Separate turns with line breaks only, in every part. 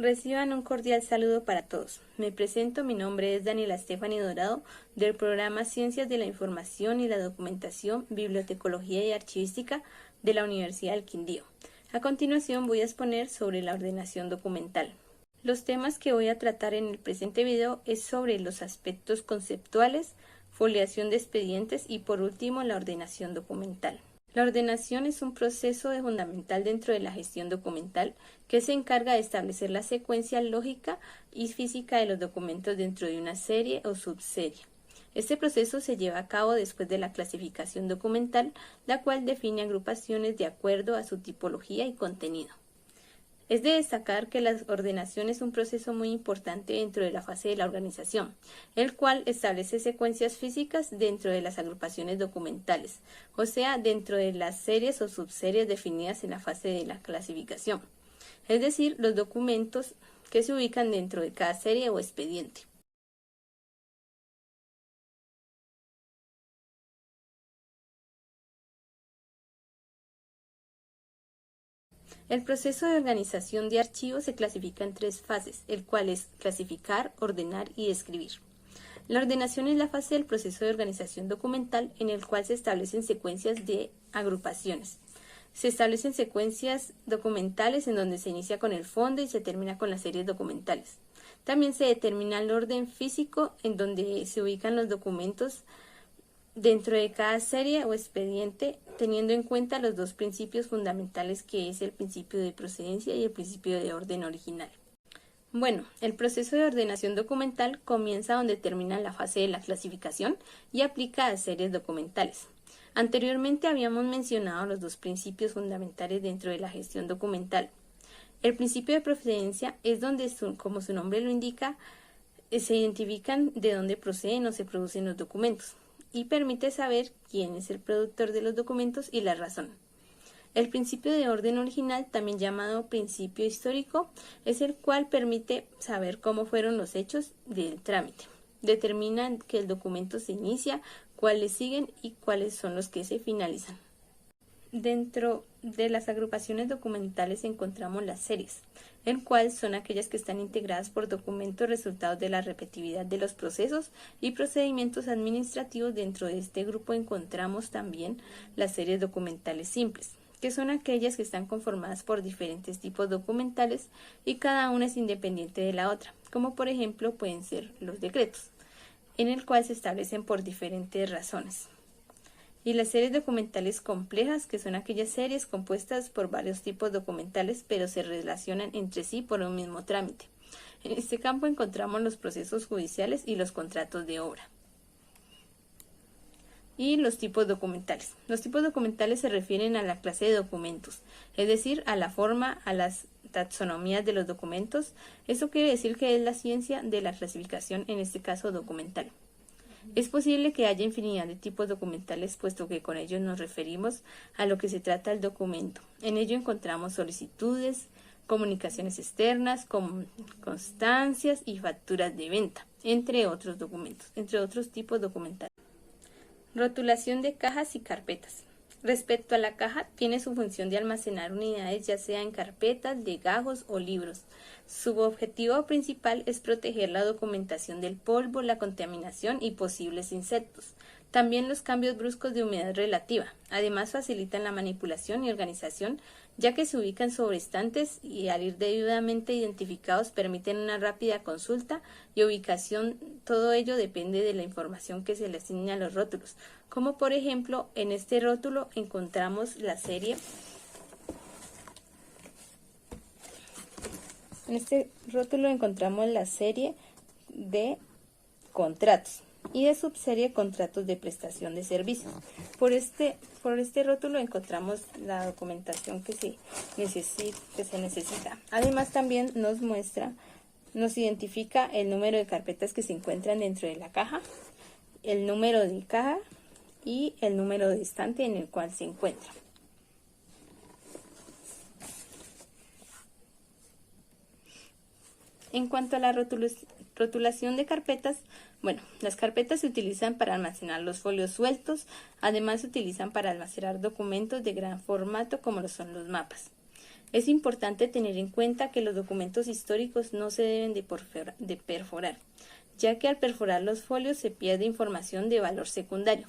Reciban un cordial saludo para todos. Me presento, mi nombre es Daniela Stephanie Dorado, del programa Ciencias de la Información y la Documentación, Bibliotecología y Archivística de la Universidad del Quindío. A continuación voy a exponer sobre la ordenación documental. Los temas que voy a tratar en el presente video es sobre los aspectos conceptuales, foliación de expedientes y por último la ordenación documental. La ordenación es un proceso fundamental dentro de la gestión documental que se encarga de establecer la secuencia lógica y física de los documentos dentro de una serie o subserie. Este proceso se lleva a cabo después de la clasificación documental, la cual define agrupaciones de acuerdo a su tipología y contenido. Es de destacar que la ordenación es un proceso muy importante dentro de la fase de la organización, el cual establece secuencias físicas dentro de las agrupaciones documentales, o sea, dentro de las series o subseries definidas en la fase de la clasificación, es decir, los documentos que se ubican dentro de cada serie o expediente. El proceso de organización de archivos se clasifica en tres fases, el cual es clasificar, ordenar y describir. La ordenación es la fase del proceso de organización documental en el cual se establecen secuencias de agrupaciones. Se establecen secuencias documentales en donde se inicia con el fondo y se termina con las series documentales. También se determina el orden físico en donde se ubican los documentos dentro de cada serie o expediente, teniendo en cuenta los dos principios fundamentales que es el principio de procedencia y el principio de orden original. Bueno, el proceso de ordenación documental comienza donde termina la fase de la clasificación y aplica a series documentales. Anteriormente habíamos mencionado los dos principios fundamentales dentro de la gestión documental. El principio de procedencia es donde, como su nombre lo indica, se identifican de dónde proceden o se producen los documentos y permite saber quién es el productor de los documentos y la razón. El principio de orden original, también llamado principio histórico, es el cual permite saber cómo fueron los hechos del trámite. Determina que el documento se inicia, cuáles siguen y cuáles son los que se finalizan. Dentro de las agrupaciones documentales encontramos las series, el cual son aquellas que están integradas por documentos resultados de la repetitividad de los procesos y procedimientos administrativos. Dentro de este grupo encontramos también las series documentales simples, que son aquellas que están conformadas por diferentes tipos documentales y cada una es independiente de la otra, como por ejemplo pueden ser los decretos, en el cual se establecen por diferentes razones. Y las series documentales complejas, que son aquellas series compuestas por varios tipos documentales, pero se relacionan entre sí por un mismo trámite. En este campo encontramos los procesos judiciales y los contratos de obra. Y los tipos documentales. Los tipos documentales se refieren a la clase de documentos, es decir, a la forma, a las taxonomías de los documentos. Eso quiere decir que es la ciencia de la clasificación, en este caso documental. Es posible que haya infinidad de tipos documentales, puesto que con ellos nos referimos a lo que se trata el documento. En ello encontramos solicitudes, comunicaciones externas, constancias y facturas de venta, entre otros documentos, entre otros tipos documentales. Rotulación de cajas y carpetas. Respecto a la caja, tiene su función de almacenar unidades, ya sea en carpetas, legajos o libros. Su objetivo principal es proteger la documentación del polvo, la contaminación y posibles insectos. También los cambios bruscos de humedad relativa. Además, facilitan la manipulación y organización, ya que se ubican sobre estantes y al ir debidamente identificados permiten una rápida consulta y ubicación. Todo ello depende de la información que se le asigne a los rótulos, como por ejemplo en este rótulo encontramos la serie. En este rótulo encontramos la serie de contratos y de subserie contratos de prestación de servicios. Por este rótulo encontramos la documentación que se necesita. Además también nos identifica el número de carpetas que se encuentran dentro de la caja, el número de caja y el número de estante en el cual se encuentra. En cuanto a la rotulación de carpetas, bueno, las carpetas se utilizan para almacenar los folios sueltos, además se utilizan para almacenar documentos de gran formato como lo son los mapas. Es importante tener en cuenta que los documentos históricos no se deben de perforar, ya que al perforar los folios se pierde información de valor secundario.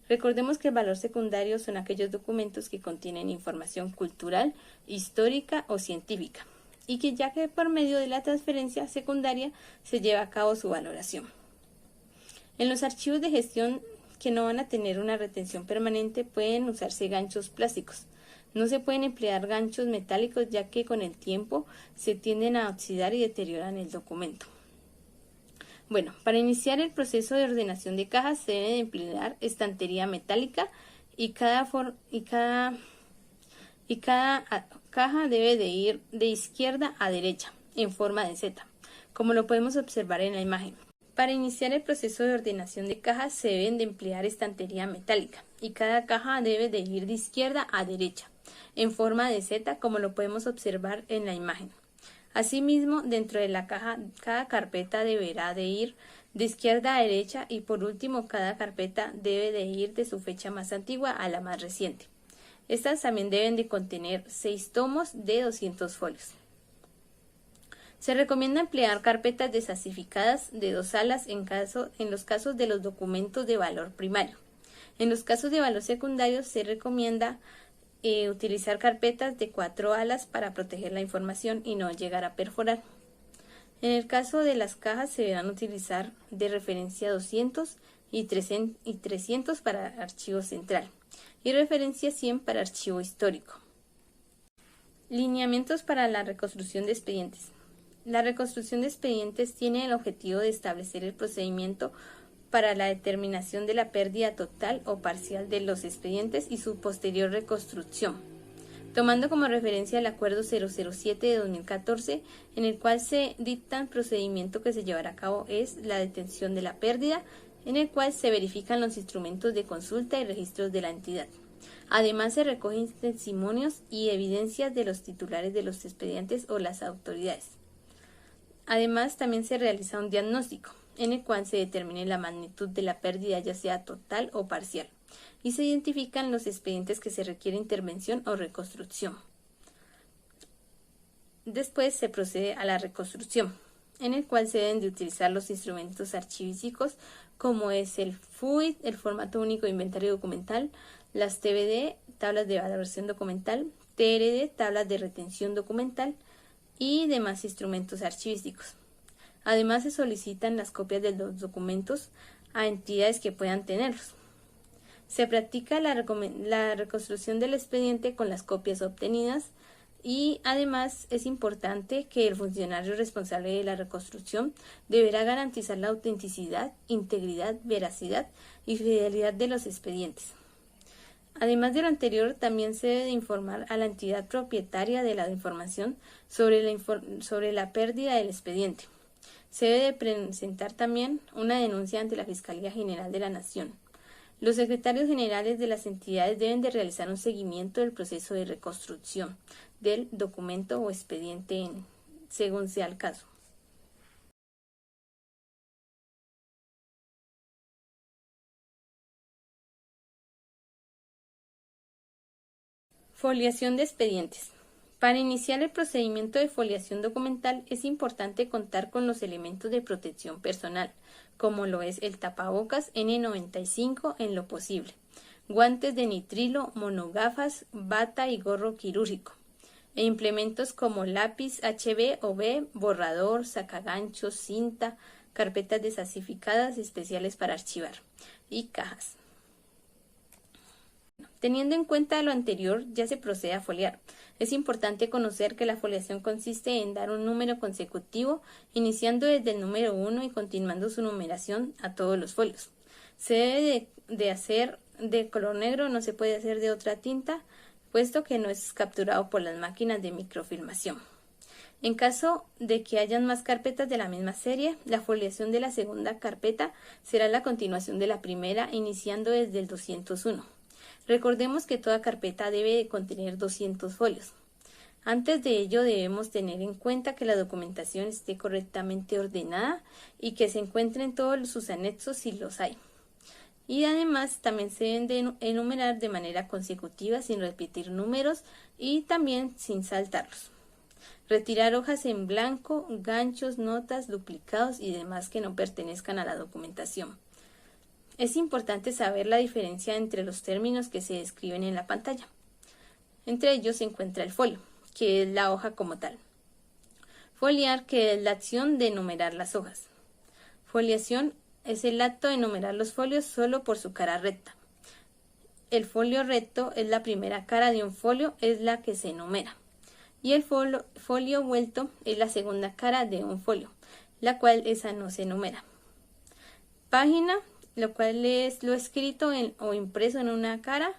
Recordemos que el valor secundario son aquellos documentos que contienen información cultural, histórica o científica, y que ya que por medio de la transferencia secundaria se lleva a cabo su valoración. En los archivos de gestión que no van a tener una retención permanente pueden usarse ganchos plásticos. No se pueden emplear ganchos metálicos ya que con el tiempo se tienden a oxidar y deterioran el documento. Bueno, para iniciar el proceso de ordenación de cajas se debe de emplear estantería metálica y cada caja debe de ir de izquierda a derecha en forma de Z, como lo podemos observar en la imagen. Para iniciar el proceso de ordenación de cajas se deben de emplear estantería metálica y cada caja debe de ir de izquierda a derecha en forma de Z, como lo podemos observar en la imagen. Asimismo, dentro de la caja, cada carpeta deberá de ir de izquierda a derecha y por último, cada carpeta debe de ir de su fecha más antigua a la más reciente. Estas también deben de contener 6 tomos de 200 folios. Se recomienda emplear carpetas desasificadas de 2 alas en los casos de los documentos de valor primario. En los casos de valor secundario se recomienda utilizar carpetas de 4 alas para proteger la información y no llegar a perforar. En el caso de las cajas se deberán utilizar de referencia 200 y 300 para archivo central y referencia 100 para archivo histórico. Lineamientos para la reconstrucción de expedientes. La reconstrucción de expedientes tiene el objetivo de establecer el procedimiento para la determinación de la pérdida total o parcial de los expedientes y su posterior reconstrucción, tomando como referencia el Acuerdo 007 de 2014, en el cual se dicta el procedimiento que se llevará a cabo es la detención de la pérdida, en el cual se verifican los instrumentos de consulta y registros de la entidad. Además, se recogen testimonios y evidencias de los titulares de los expedientes o las autoridades. Además, también se realiza un diagnóstico, en el cual se determine la magnitud de la pérdida, ya sea total o parcial, y se identifican los expedientes que se requiere intervención o reconstrucción. Después se procede a la reconstrucción, en el cual se deben de utilizar los instrumentos archivísticos como es el FUID, el formato único de inventario documental, las TBD, tablas de valoración documental, TRD, tablas de retención documental y demás instrumentos archivísticos. Además, se solicitan las copias de los documentos a entidades que puedan tenerlos. Se practica la reconstrucción del expediente con las copias obtenidas y además es importante que el funcionario responsable de la reconstrucción deberá garantizar la autenticidad, integridad, veracidad y fidelidad de los expedientes. Además de lo anterior, también se debe informar a la entidad propietaria de la información sobre la pérdida del expediente. Se debe presentar también una denuncia ante la Fiscalía General de la Nación. Los secretarios generales de las entidades deben de realizar un seguimiento del proceso de reconstrucción del documento o expediente según sea el caso. Foliación de expedientes. Para iniciar el procedimiento de foliación documental es importante contar con los elementos de protección personal, como lo es el tapabocas N95 en lo posible, guantes de nitrilo, monogafas, bata y gorro quirúrgico, e implementos como lápiz HB o B, borrador, sacaganchos, cinta, carpetas desasificadas especiales para archivar y cajas. Teniendo en cuenta lo anterior, ya se procede a foliar. Es importante conocer que la foliación consiste en dar un número consecutivo, iniciando desde el número 1 y continuando su numeración a todos los folios. Se debe de hacer de color negro, no se puede hacer de otra tinta, puesto que no es capturado por las máquinas de microfilmación. En caso de que hayan más carpetas de la misma serie, la foliación de la segunda carpeta será la continuación de la primera, iniciando desde el 201. Recordemos que toda carpeta debe de contener 200 folios. Antes de ello debemos tener en cuenta que la documentación esté correctamente ordenada y que se encuentren todos sus anexos si los hay. Y además también se deben de enumerar de manera consecutiva sin repetir números y también sin saltarlos. Retirar hojas en blanco, ganchos, notas, duplicados y demás que no pertenezcan a la documentación. Es importante saber la diferencia entre los términos que se describen en la pantalla. Entre ellos se encuentra el folio, que es la hoja como tal. Foliar, que es la acción de enumerar las hojas. Foliación es el acto de enumerar los folios solo por su cara recta. El folio recto es la primera cara de un folio, es la que se enumera. Y el folio vuelto es la segunda cara de un folio, la cual esa no se enumera. Página, lo cual es lo escrito o impreso en una cara.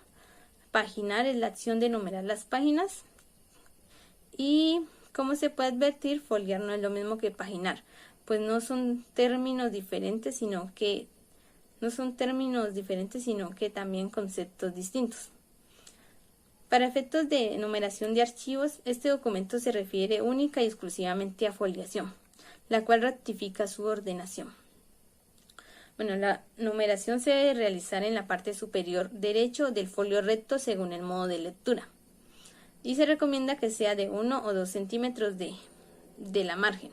Paginar es la acción de enumerar las páginas. Y como se puede advertir, foliar no es lo mismo que paginar, pues no son términos diferentes, sino que también conceptos distintos. Para efectos de numeración de archivos, este documento se refiere única y exclusivamente a foliación, la cual ratifica su ordenación. Bueno, la numeración se debe realizar en la parte superior derecho del folio recto según el modo de lectura. Y se recomienda que sea de 1 o 2 centímetros de la margen,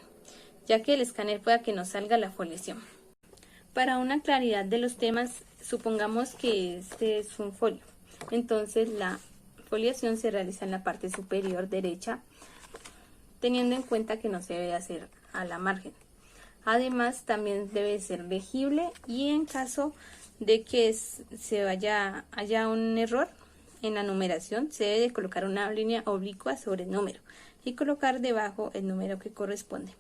ya que el escáner pueda que no salga la foliación. Para una claridad de los temas, supongamos que este es un folio. Entonces la foliación se realiza en la parte superior derecha, teniendo en cuenta que no se debe hacer a la margen. Además, también debe ser legible y en caso de que haya un error en la numeración, se debe de colocar una línea oblicua sobre el número y colocar debajo el número que corresponde.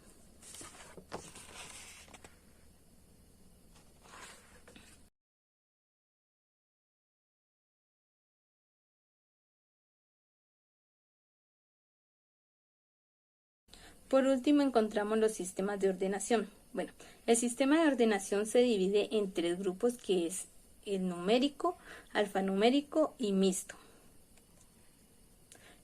Por último, encontramos los sistemas de ordenación. Bueno, el sistema de ordenación se divide en 3 grupos, que es el numérico, alfanumérico y mixto.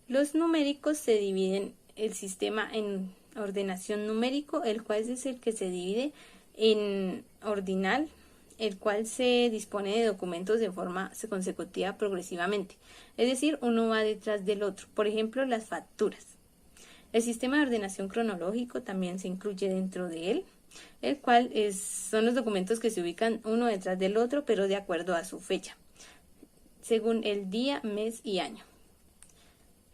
Los numéricos se dividen el sistema en ordenación numérico, el cual es el que se divide en ordinal, el cual se dispone de documentos de forma consecutiva progresivamente. Es decir, uno va detrás del otro. Por ejemplo, las facturas. El sistema de ordenación cronológico también se incluye dentro de él, el cual son los documentos que se ubican uno detrás del otro, pero de acuerdo a su fecha, según el día, mes y año.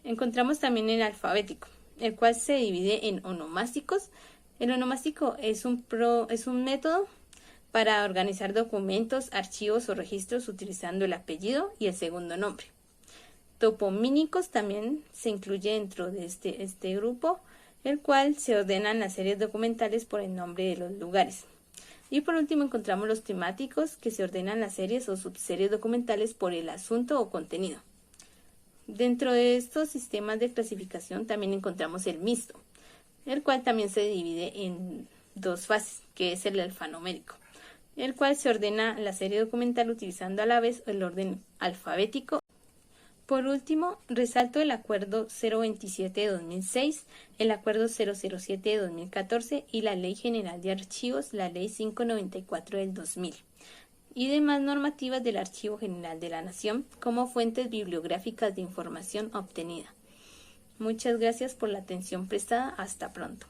Encontramos también el alfabético, el cual se divide en onomásticos. El onomástico es un método para organizar documentos, archivos o registros utilizando el apellido y el segundo nombre. Topomínicos también se incluye dentro de este grupo, el cual se ordenan las series documentales por el nombre de los lugares. Y por último encontramos los temáticos, que se ordenan las series o subseries documentales por el asunto o contenido. Dentro de estos sistemas de clasificación también encontramos el mixto, el cual también se divide en 2 fases, que es el alfanumérico, el cual se ordena la serie documental utilizando a la vez el orden alfabético. Por último, resalto el Acuerdo 027 de 2006, el Acuerdo 007 de 2014 y la Ley General de Archivos, la Ley 594 del 2000, y demás normativas del Archivo General de la Nación como fuentes bibliográficas de información obtenida. Muchas gracias por la atención prestada. Hasta pronto.